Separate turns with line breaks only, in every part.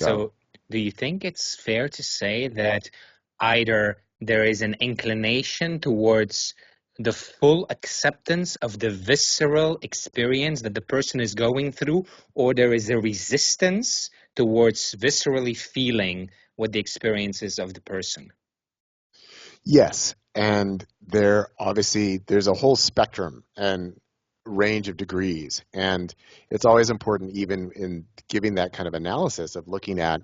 So do you think it's fair to say that either there is an inclination towards the full acceptance of the visceral experience that the person is going through, or there is a resistance towards viscerally feeling what the experience is of the person?
Yes, and there's a whole spectrum and range of degrees, and it's always important, even in giving that kind of analysis, of looking at,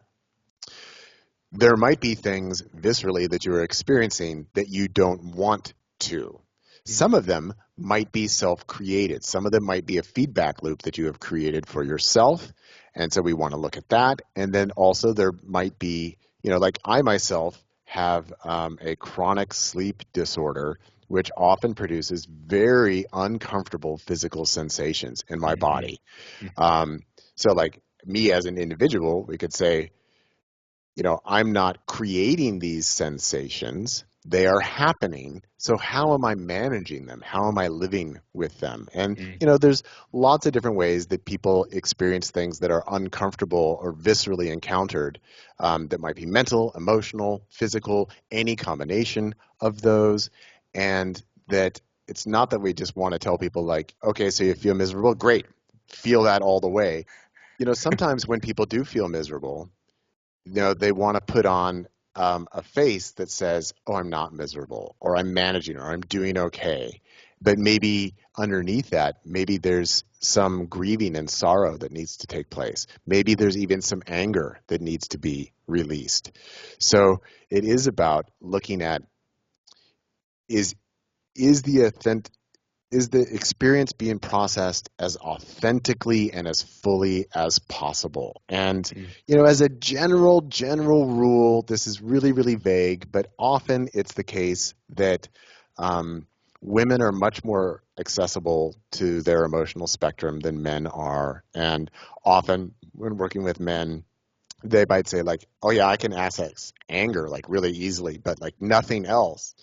there might be things viscerally that you're experiencing that you don't want to. Some of them might be self-created. Some of them might be a feedback loop that you have created for yourself, and so we want to look at that. And then also there might be, like I myself have a chronic sleep disorder, which often produces very uncomfortable physical sensations in my body. So like me as an individual, we could say, I'm not creating these sensations. They are happening. So how am I managing them? How am I living with them? And, there's lots of different ways that people experience things that are uncomfortable or viscerally encountered, that might be mental, emotional, physical, any combination of those. And that it's not that we just want to tell people like, okay, so you feel miserable? Great. Feel that all the way. Sometimes when people do feel miserable, they want to put on a face that says, oh, I'm not miserable, or I'm managing, or I'm doing okay. But maybe underneath that, maybe there's some grieving and sorrow that needs to take place. Maybe there's even some anger that needs to be released. So it is about looking at, is the experience being processed as authentically and as fully as possible? And, as a general rule, this is really, really vague, but often it's the case that women are much more accessible to their emotional spectrum than men are. And often when working with men, they might say like, oh yeah, I can access anger like really easily, but like nothing else.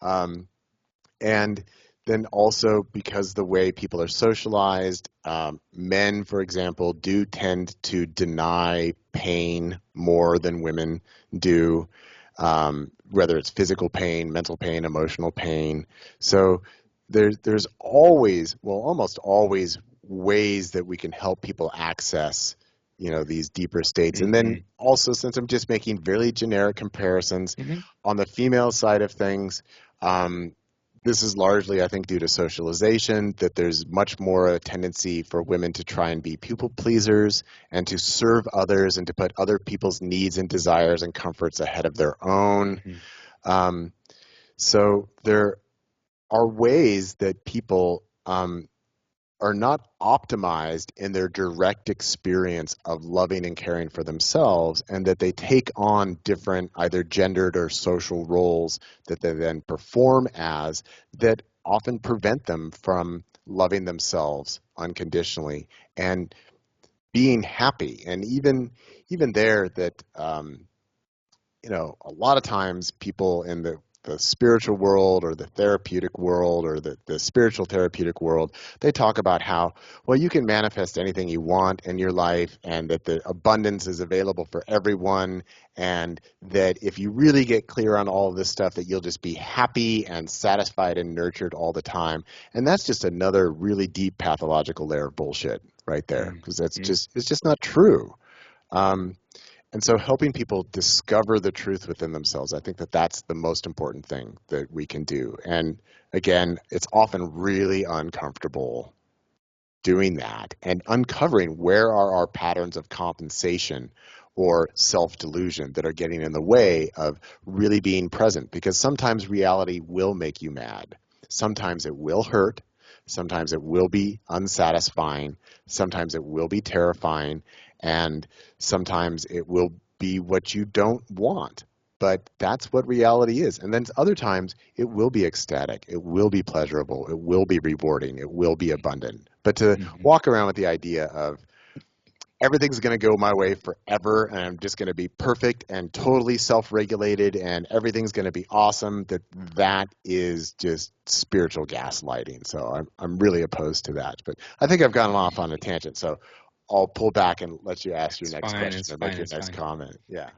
And then also because the way people are socialized, men, for example, do tend to deny pain more than women do, whether it's physical pain, mental pain, emotional pain. So there's always, almost always ways that we can help people access, these deeper states. And then also, since I'm just making very generic comparisons, on the female side of things, this is largely, I think, due to socialization, that there's much more a tendency for women to try and be people pleasers and to serve others and to put other people's needs and desires and comforts ahead of their own. So there are ways that people are not optimized in their direct experience of loving and caring for themselves, and that they take on different either gendered or social roles that they then perform as, that often prevent them from loving themselves unconditionally and being happy. And even there that, a lot of times people in the spiritual world or the therapeutic world or the spiritual therapeutic world, they talk about how, well, you can manifest anything you want in your life, and that the abundance is available for everyone, and that if you really get clear on all of this stuff, that you'll just be happy and satisfied and nurtured all the time. And that's just another really deep pathological layer of bullshit right there, because it's just not true. And so helping people discover the truth within themselves, I think that that's the most important thing that we can do. And again, it's often really uncomfortable doing that and uncovering where are our patterns of compensation or self-delusion that are getting in the way of really being present. Because sometimes reality will make you mad. Sometimes it will hurt. Sometimes it will be unsatisfying. Sometimes it will be terrifying. And sometimes it will be what you don't want. But that's what reality is. And then other times it will be ecstatic. It will be pleasurable. It will be rewarding. It will be abundant. But to walk around with the idea of everything's going to go my way forever and I'm just going to be perfect and totally self-regulated and everything's going to be awesome, that is just spiritual gaslighting. So I'm really opposed to that. But I think I've gone off on a tangent. So I'll pull back and let you ask your
It's
next
fine.
question
It's
or make
fine.
your
It's
next
fine.
comment. Yeah.